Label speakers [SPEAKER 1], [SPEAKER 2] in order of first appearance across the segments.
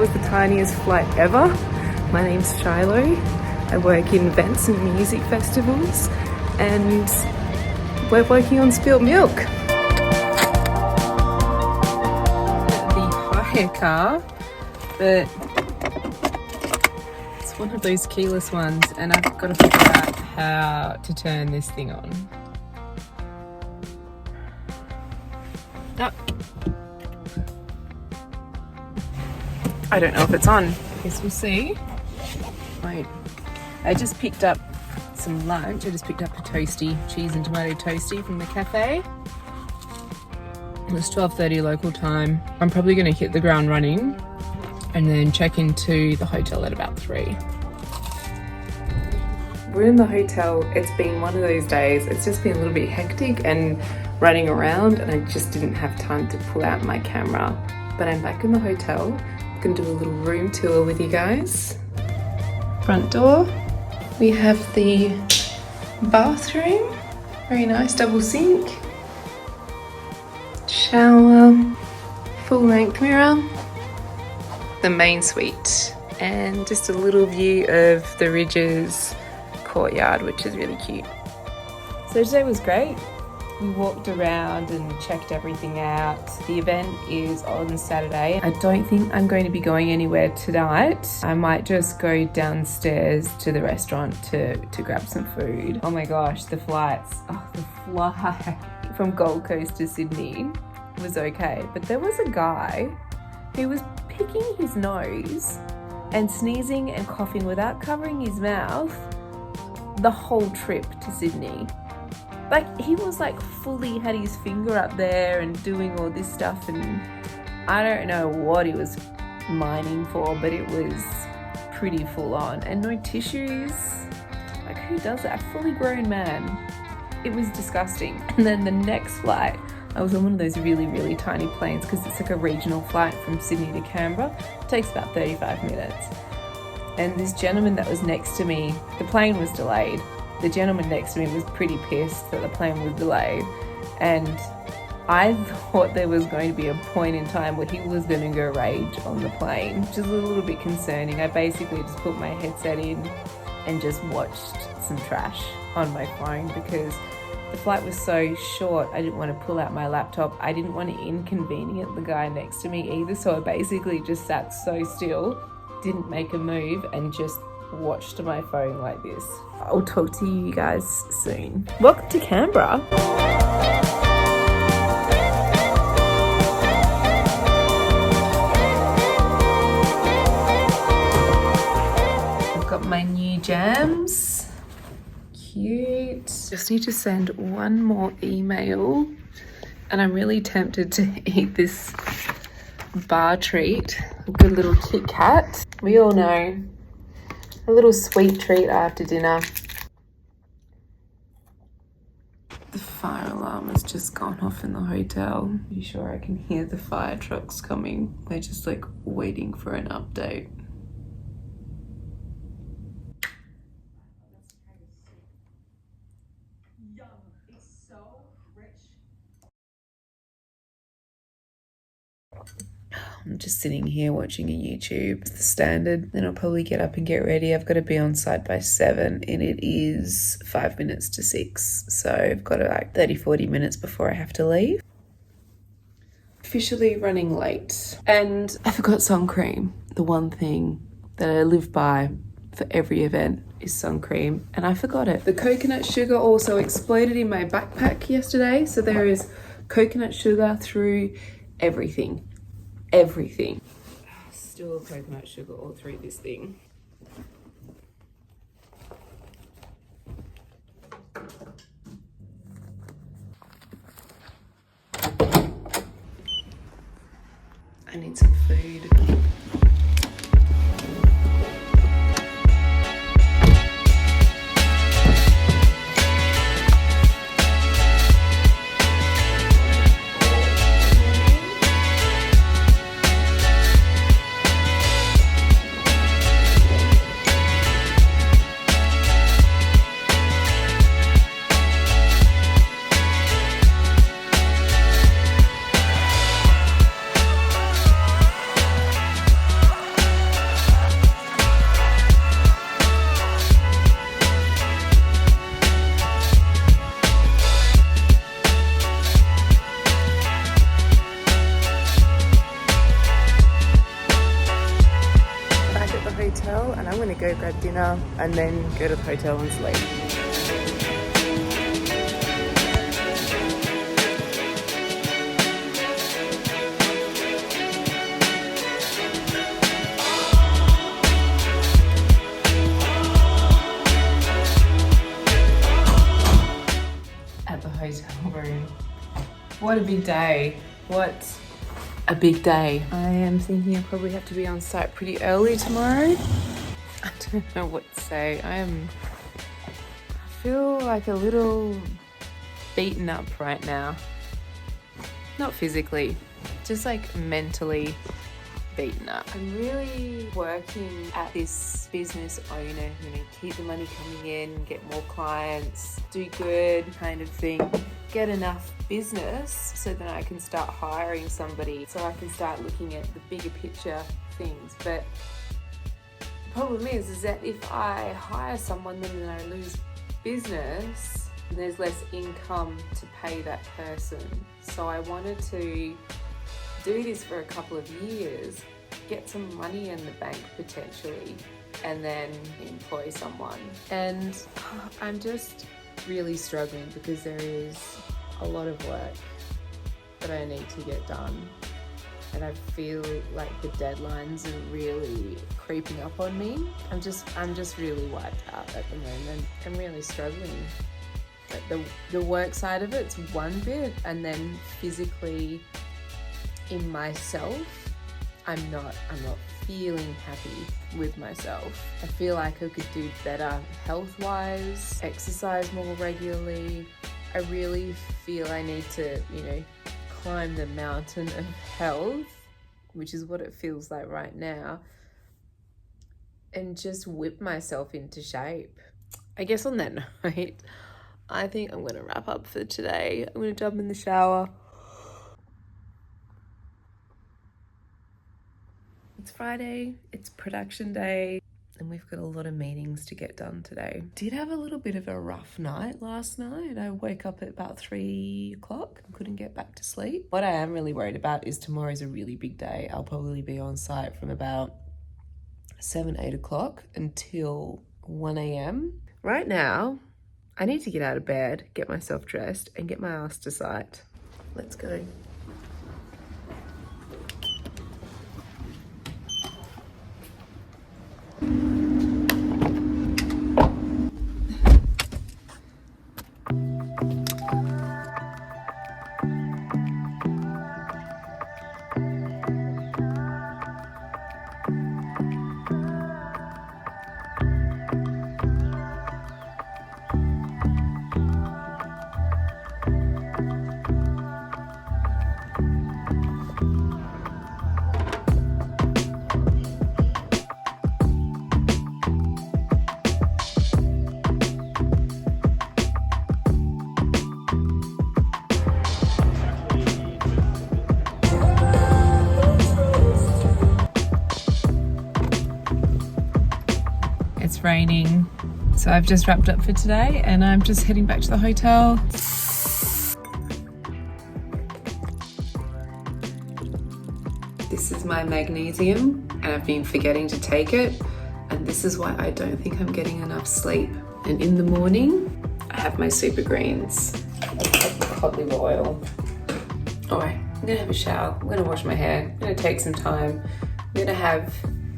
[SPEAKER 1] was the tiniest flight ever. My name's Shiloh. I work in events and music festivals, and we're working on Spilt Milk. The hire car, but it's one of those keyless ones, and I've got to figure out how to turn this thing on. Oh. I don't know if it's on. I guess we'll see. Right. I just picked up some lunch. I just picked up a toasty, cheese and tomato toasty from the cafe. It was 12:30 local time. I'm probably going to hit the ground running and then check into the hotel at about 3. We're in the hotel. It's been one of those days. It's just been a little bit hectic and running around, and I just didn't have time to pull out my camera. But I'm back in the hotel. I'm going to do a little room tour with you guys. Front door. We have the bathroom. Very nice, double sink. Shower. Full length mirror. The main suite. And just a little view of the Ridges courtyard, which is really cute. So today was great. We walked around and checked everything out. The event is on Saturday. I don't think I'm going to be going anywhere tonight. I might just go downstairs to the restaurant to grab some food. Oh my gosh, the flights. Oh, the flight from Gold Coast to Sydney was okay. But there was a guy who was picking his nose and sneezing and coughing without covering his mouth the whole trip to Sydney. Like, he was like fully had his finger up there and doing all this stuff, and I don't know what he was mining for, but it was pretty full on. And no tissues. Like, who does that? A fully grown man. It was disgusting. And then the next flight, I was on one of those really, really tiny planes, because it's like a regional flight from Sydney to Canberra. It takes about 35 minutes. And this gentleman that was next to me, the plane was delayed. The gentleman next to me was pretty pissed that the plane was delayed, and I thought there was going to be a point in time where he was going to go rage on the plane, which is a little bit concerning. I basically just put my headset in and just watched some trash on my phone, because the flight was so short. I didn't want to pull out my laptop. I didn't want to inconvenience the guy next to me either, so I basically just sat so still, didn't make a move, and just watched my phone like this. I'll talk to you guys soon. Welcome to Canberra. I've got my new jams. Cute. Just need to send one more email, and I'm really tempted to eat this bar treat. A good little Kit Kat. We all know a little sweet treat after dinner. The fire alarm has just gone off in the hotel. Pretty sure I can hear the fire trucks coming. They're just like waiting for an update.
[SPEAKER 2] Yum. It's so rich.
[SPEAKER 1] I'm just sitting here watching a YouTube. It's the standard. Then I'll probably get up and get ready. I've got to be on site by 7, and it is 5 minutes to 6. So I've got like 30-40 minutes before I have to leave. Officially running late. And I forgot sun cream. The one thing that I live by for every event is sun cream, and I forgot it. The coconut sugar also exploded in my backpack yesterday. So there is coconut sugar through everything. Everything. Still coconut sugar all through this thing. I need some food. dinner, and then go to the hotel and sleep. At the hotel room. What a big day. What a big day. I am thinking I probably have to be on site pretty early tomorrow. I don't know what to say. I feel like a little beaten up right now. Not physically, just like mentally beaten up. I'm really working at this business owner, keep the money coming in, get more clients, do good kind of thing, get enough business so that I can start hiring somebody, so I can start looking at the bigger picture things. But the problem is that if I hire someone, then I lose business and there's less income to pay that person. So I wanted to do this for a couple of years, get some money in the bank potentially, and then employ someone. And I'm just really struggling because there is a lot of work that I need to get done. And I feel like the deadlines are really creeping up on me. I'm just really wiped out at the moment. I'm really struggling. Like the work side of it's one bit, and then physically in myself, I'm not feeling happy with myself. I feel like I could do better health-wise, exercise more regularly. I really feel I need to, climb the mountain of health, which is what it feels like right now, and just whip myself into shape. I guess on that note, I think I'm gonna wrap up for today. I'm gonna jump in the shower. It's Friday, it's production day, and we've got a lot of meetings to get done today. Did have a little bit of a rough night last night. I woke up at about 3 o'clock and couldn't get back to sleep. What I am really worried about is tomorrow's a really big day. I'll probably be on site from about 7, 8 o'clock until 1 a.m. Right now, I need to get out of bed, get myself dressed, and get my ass to site. Let's go. It's raining, so I've just wrapped up for today and I'm just heading back to the hotel. This is my magnesium and I've been forgetting to take it, and this is why I don't think I'm getting enough sleep. And in the morning I have my super greens, cod liver oil. Alright, I'm gonna have a shower, I'm gonna wash my hair, I'm gonna take some time, I'm gonna have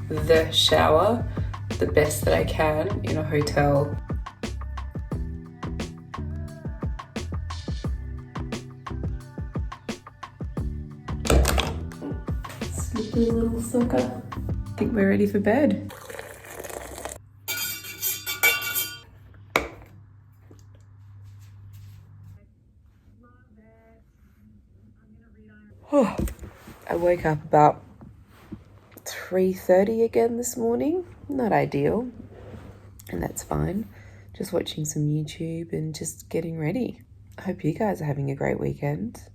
[SPEAKER 1] the shower the best that I can in a hotel. Sleepy little sucker. I think we're ready for bed. Oh, I woke up about 3:30 again this morning. Not ideal, and that's fine. Just watching some YouTube and just getting ready. I hope you guys are having a great weekend.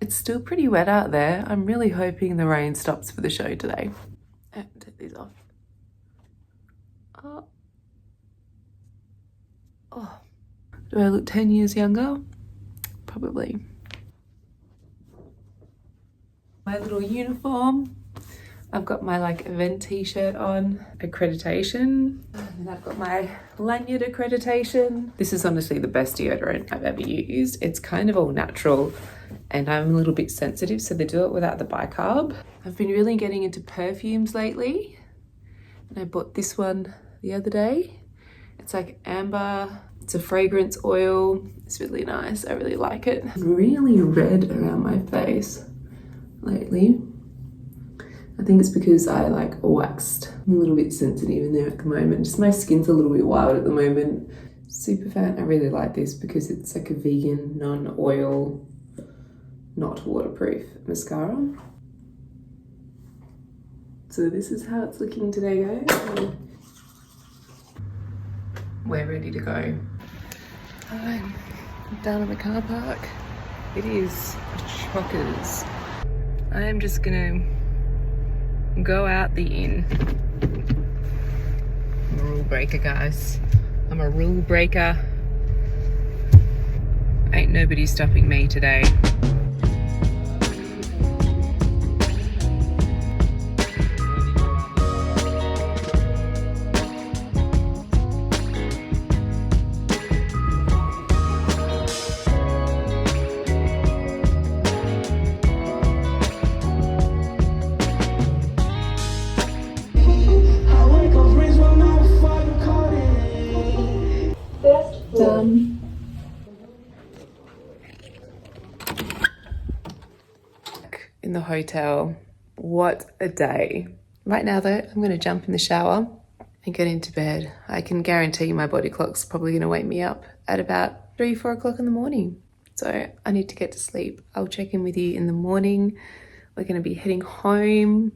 [SPEAKER 1] It's still pretty wet out there. I'm really hoping the rain stops for the show today. Take these off. Oh. Do I look 10 years younger? Probably. My little uniform, I've got my like event t-shirt on, accreditation, and then I've got my lanyard accreditation. This is honestly the best deodorant I've ever used. It's kind of all natural and I'm a little bit sensitive, so they do it without the bicarb. I've been really getting into perfumes lately, and I bought this one the other day. It's like amber, it's a fragrance oil. It's really nice, I really like it. I'm really red around my face lately. I think it's because I like waxed. I'm a little bit sensitive in there at the moment. Just my skin's a little bit wild at the moment. Super fan. I really like this because it's like a vegan, non-oil, not waterproof mascara. So this is how it's looking today, guys. We're ready to go. Alright, I'm down in the car park. It is chockers. I am just gonna go out the inn. I'm a rule breaker, guys. I'm a rule breaker. Ain't nobody stopping me today. In the hotel. What a day. Right now though, I'm gonna jump in the shower and get into bed. I can guarantee my body clock's probably gonna wake me up at about 3-4 o'clock in the morning. So I need to get to sleep. I'll check in with you in the morning. We're gonna be heading home.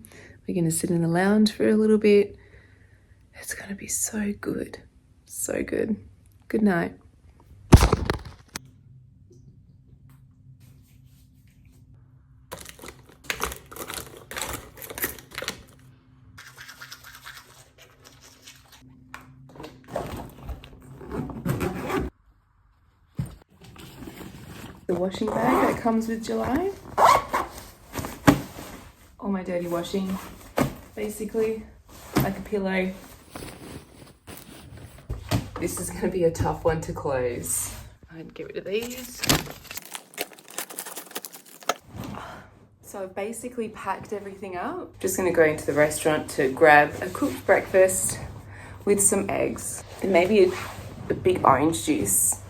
[SPEAKER 1] We're gonna sit in the lounge for a little bit. It's gonna be so good. So good. Good night. The washing bag that comes with July. All my dirty washing, basically, like a pillow. This is gonna be a tough one to close. I'd get rid of these. So I've basically packed everything up. Just gonna go into the restaurant to grab a cooked breakfast with some eggs and maybe a big orange juice,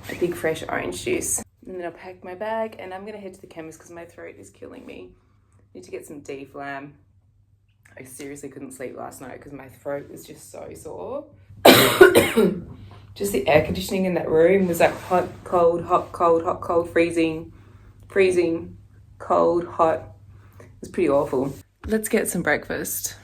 [SPEAKER 1] a big fresh orange juice. And then I'll pack my bag and I'm gonna head to the chemist because my throat is killing me. Need to get some D-Flam. I seriously couldn't sleep last night because my throat was just so sore. Just the air conditioning in that room was like hot, cold, hot, cold, hot, cold, freezing, freezing, cold, hot. It was pretty awful. Let's get some breakfast.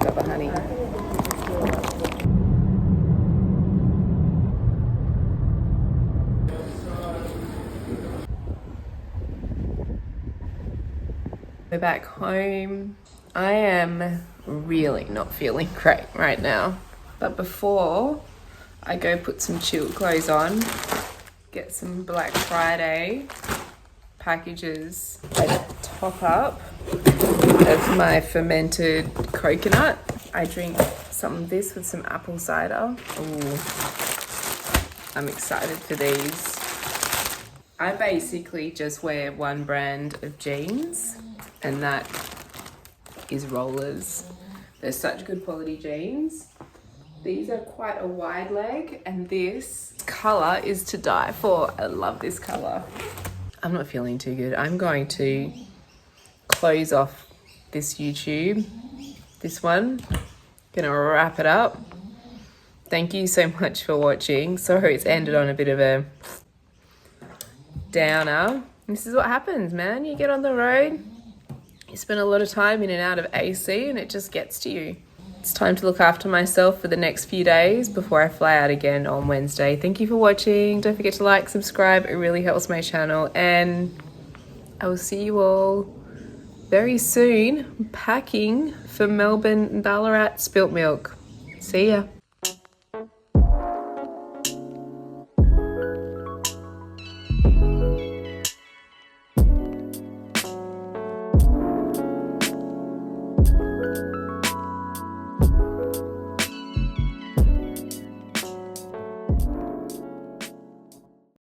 [SPEAKER 1] Got the honey. We're back home. I am really not feeling great right now. But before I go put some chilled clothes on, get some Black Friday packages, I top up of my fermented coconut. I drink some of this with some apple cider. Ooh, I'm excited for these. I basically just wear one brand of jeans, and that is Rollers. They're such good quality jeans. These are quite a wide leg, and this color is to die for. I love this color. I'm not feeling too good. I'm going to close off this YouTube, this one. Gonna wrap it up. Thank you so much for watching. Sorry it's ended on a bit of a downer. This is what happens, man. You get on the road, you spend a lot of time in and out of AC, and it just gets to you. It's time to look after myself for the next few days before I fly out again on Wednesday. Thank you for watching. Don't forget to like, subscribe. It really helps my channel, and I will see you all very soon, packing for Melbourne Ballarat Spilt Milk. See ya.